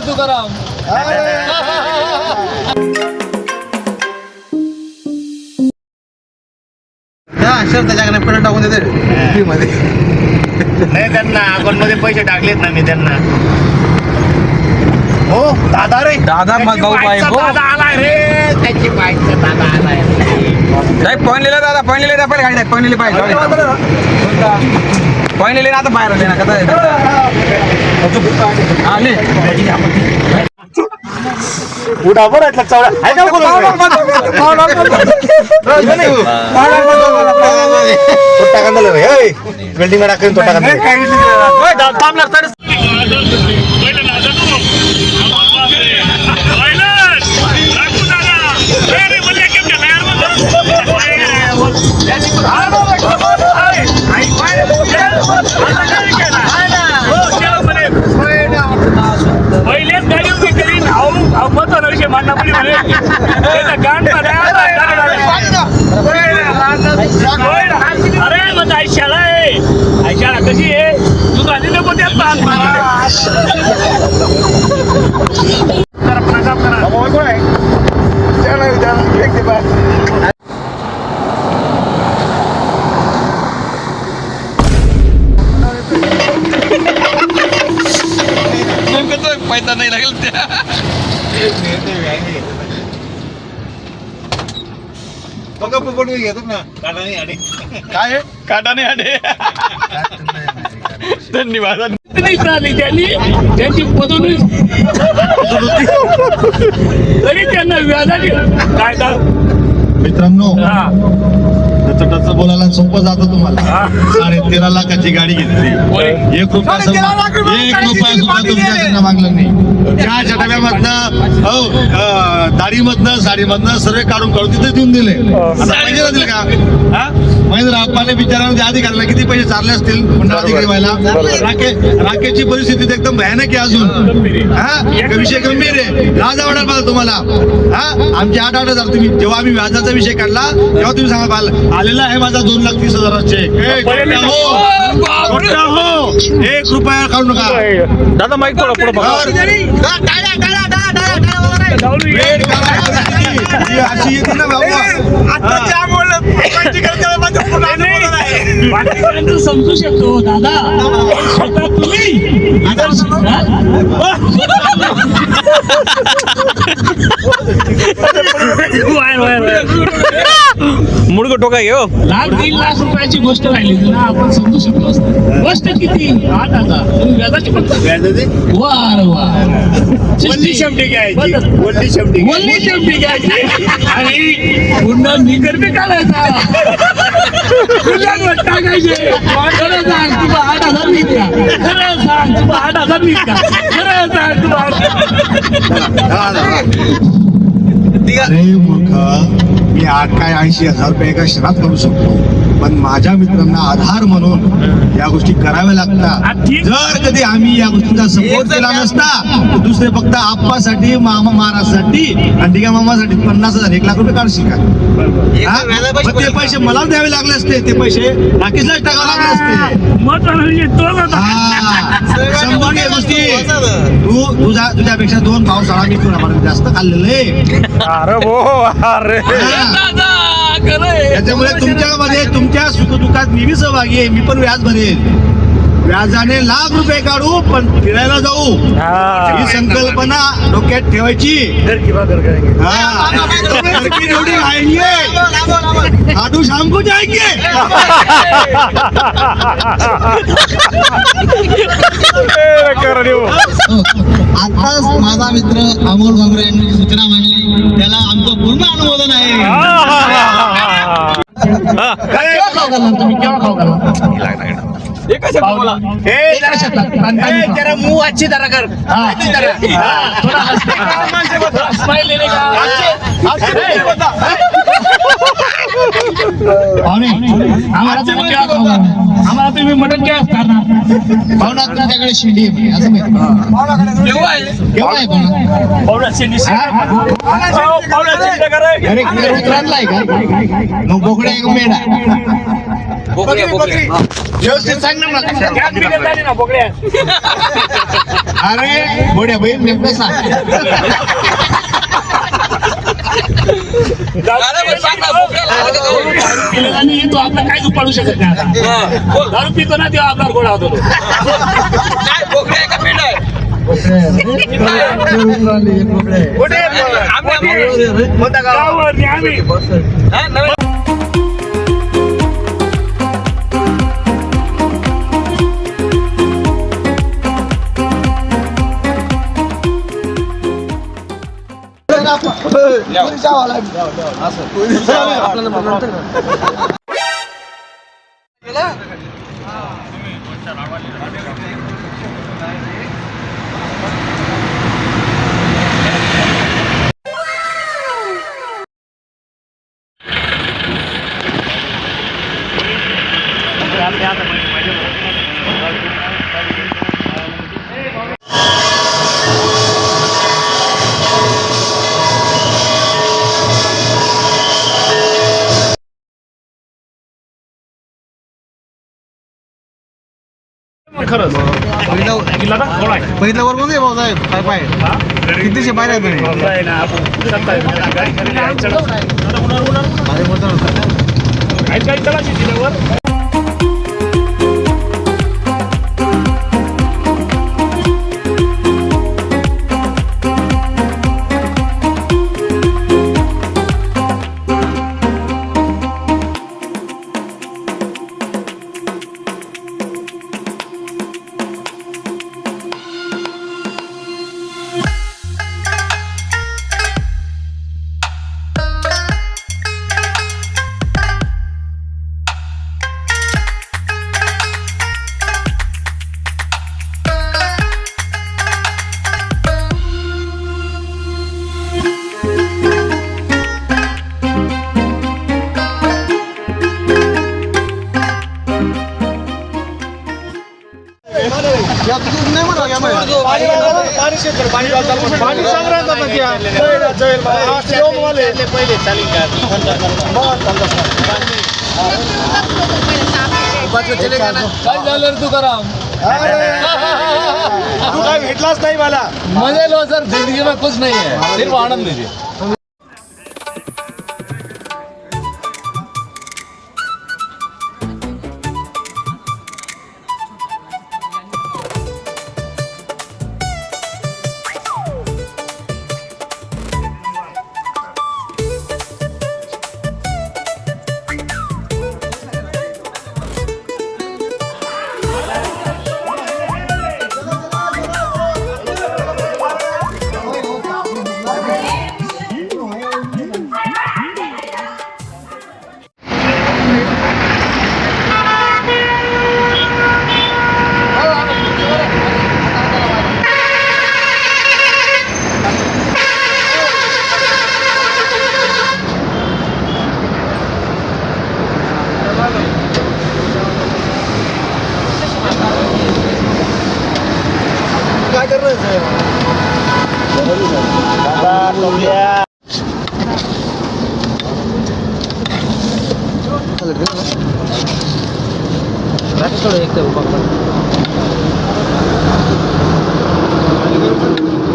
तुकाराम. त्याच्याकडे पेमेंट टाकून देते फ्री मध्ये. नाही त्यांना अकाउंट मध्ये पैसे टाकलेत ना मी त्यांना. हो दादा रे, दादा मग भाऊ बाई हो. दादा आलाय रे, त्याची बाईकचा दादा आलाय. पॉईंट लिहिला दादा, पॉईंट लिहिला पहिले गाडी पॉईंट लिहिले पाहिजे. पॉईंट लिहिले आता बाहेर आले ना कदा आले उडा बरं चवडा आहे का कोण बिल्डिंग टाकून तो टाकून पहिलेच गाडी उभी करीन महत्वाचा विषय मांडला मुली म्हणे अरे मग आयशाला आहे, आयशाला कशी आहे तू गाडी नको त्यात पैसा नाही लागेल त्या घेतात ना काय काटाने आले. धन्यवाद. त्यांनी त्यांची पदोन्नती तरी त्यांना व्याजाने कायदा. मित्रांनो टच बोलायला सोपं जातं तुम्हाला. 13.5 लाखाची गाडी घेतली, 1 रुपया सुद्धा तुमच्याकडनं मागलं नाही. त्या डब्यामधनं दाढीमधनं साडीमधनं सर्व काढून तिथे देऊन दिले. आता पैसे राहतील का? महेंद्र आप्पाने विचारांमध्ये अधिकाऱ्याला किती पैसे चालले असतील मंडळाधिकारी व्हायला? राकेशची परिस्थिती एकदम भयानक आहे अजून. विषय गंभीर आहे, लाज वाटायला पाहिजे तुम्हाला. आमचे 8,000 तुम्ही जेव्हा आम्ही व्याजाचा विषय काढला तेव्हा तुम्ही सांगा आलेला आहे माझा 2,30,000 चेक. 1 रुपया काढू नका दादा माईक थोडं पुढे बघा. अशी येते ना बाबा. समजू शकतो दादा, स्वतः तुम्ही मुडक टोका घेऊ. 1,00,000-1,50,000 रुपयाची गोष्ट राहिली ना, आपण समजू शकलो असतो. गोष्ट किती? 8,000. तुम्ही व्याजाची पण वार वल्ली शेमटी घ्यायची, वल्ली शेमटी घ्यायची आणि पुन्हा निकर बी काढायचा, टाकायचे. खरं सांग तुला 8,000 निघ का? खरं सांग तुला 8,000 निघ का? खरं सांग तुला. अरे मूर्ख, मी काय 80,000 रुपये एका क्षणात करू शकतो, पण माझ्या मित्रांना आधार म्हणून या गोष्टी कराव्या लागतात. जर कधी आम्ही या गोष्टींचा सपोर्ट केला नसता तर दुसरे फक्त आप्पासाठी, मामा महाराजसाठी आणि टिका मामासाठी 50,000 1 लाख रुपये काढशील का? ते पैसे मला द्यावे लागले असते, ते पैसे राकेशलाच टाकावे लागले असते. समजून घे गोष्टी. तुझ्यापेक्षा 2 पावसाळा मी तुला जास्त खाल्लेले. त्याच्यामुळे तुमच्यामध्ये तुमच्या सुखदुःखात मी बी सहभागी आहे. मी पण व्याज भरेल, व्याजाने लाख रुपये काढू, पण फिरायला जाऊ ही संकल्पना डोक्यात ठेवायची. आडू शाम को जाएंगे. आताच माझा मित्र अमोल भांगरे यांनी सूचना मांडली, त्याला आमचं पूर्ण अनुमोदन आहे. तुम्ही केव्हा खाऊ घाला? जरा मुंह अच्छी तरह कर. आम्हाला आम्हाला तुम्ही मटण काय करणार? पाहुणा तुमच्याकडे शेंडी आहे म्हणे, असं माहिती केव्हा आहे? केव्हा आहे पाहुणा? अरे कुठे उतरलाय का? मग बोकडे एक मेढा बोकडी बोकडी व्यवस्थित सांग ना मला. अरे बोड्या बहीण नेमकं सांग. आणि तो आपला काय पाडू शकत नाही आता. दारू पितो ना तेव्हा आपला गोळा होतो. काय बोकडी आहे का मेंढा आहे? गावावरती आम्ही हा, नवीन खरंच गोळा आहे. पहिला वर्ग मध्ये भाऊ साहेब काय पाय कितीशे पायऱ्या आहेत म्हणे. गोळा आहे ना, आपण गाडी खाली आहे, चढ. गाडी चढायची तिच्यावर. काय झालं रे तुकाराम? तू काय भेटलाच नाही मला. मजे लो सर, जिंदगी में कुछ नहीं है, सिर्फ आनंद लीजिए.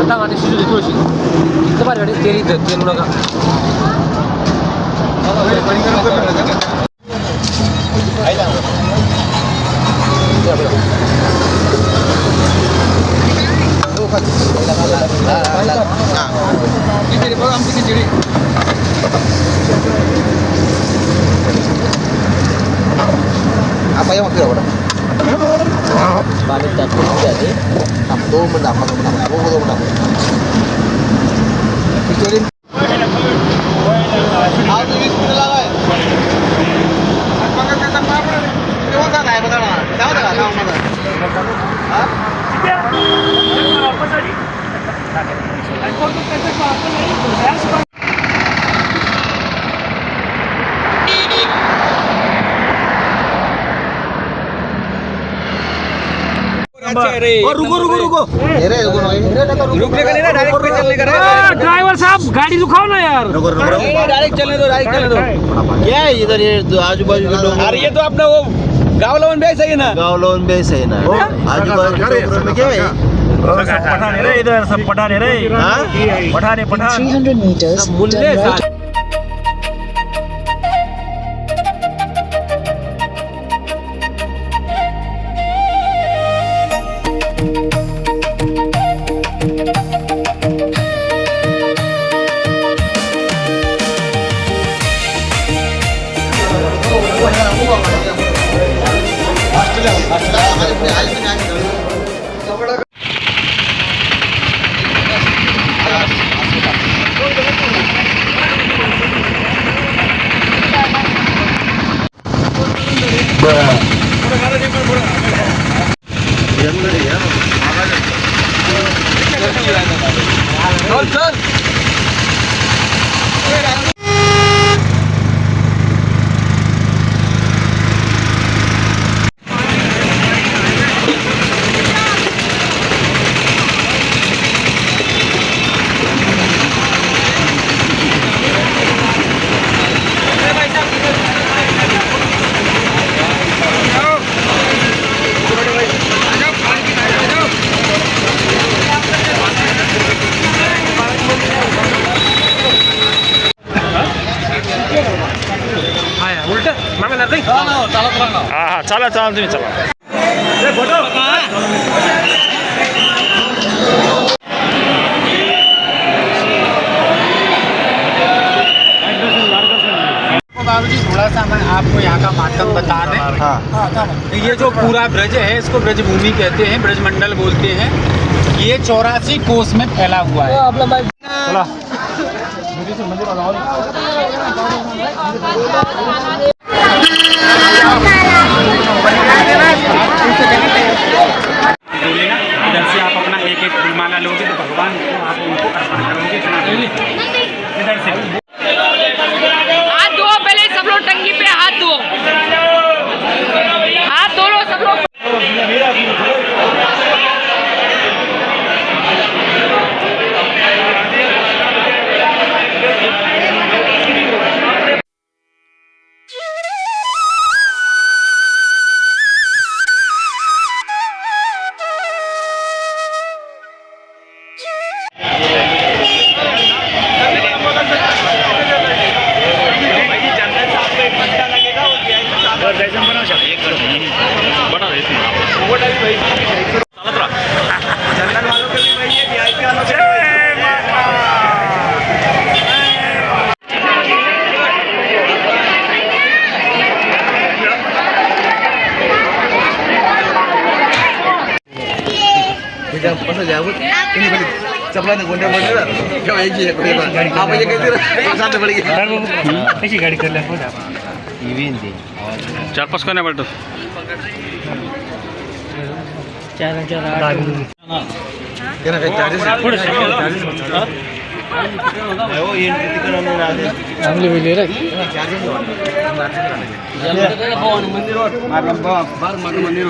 आता माझी शिजू दे थोडीशी इथं भारी वाटेल तेल इथं तेल नका खिचडी बघ आमची खिचडी apa yang waktu itu? balik dapur jadi Aku mendapat. Pikirin. Aku ini sudah lama. Pakai kata apa? Cuma tak ada betul mana? Tahu tak? Tahu mana? Hah? apa tadi? Ekor tuh kata apa lagi? रुको रुको रुको रुकने का नहीं ना, direct पे चलने का driver साहब गाड़ी रुकाओ ना यार। डायरेक्ट चलने दो, डायरेक्ट चलने दो। क्या है इधर ये आजूबाजू के लोग? अरे ये तो अपना वो गाँव लोन बेच है ना। गाँव लोन बेस है ना, आजूबाजू के लोगों में क्या है? पठान रे इधर सब पठान रे हाँ? Pathan 300 meters, turn right. चल चल हा चला चला तुम्ही चला बाबूजी थोड़ा सा मैं आपको यहाँ का मातम बता दें। ये जो पूरा ब्रज है इसको ब्रज भूमि कहते हैं, ब्रज मंडल बोलते हैं। ये 84 कोस में फैला हुआ है। इधर से आप अपना एक एक फूलमाला लोगे तो भगवान को आप उनको अर्पण करोगे। इधर से हाथ धो, पहले सब लोग टंकी पे हाथ धो, हाथ धो लो सब लोग। कशी गाडी करल्या 4-5 कोण्या पडतो मंदिर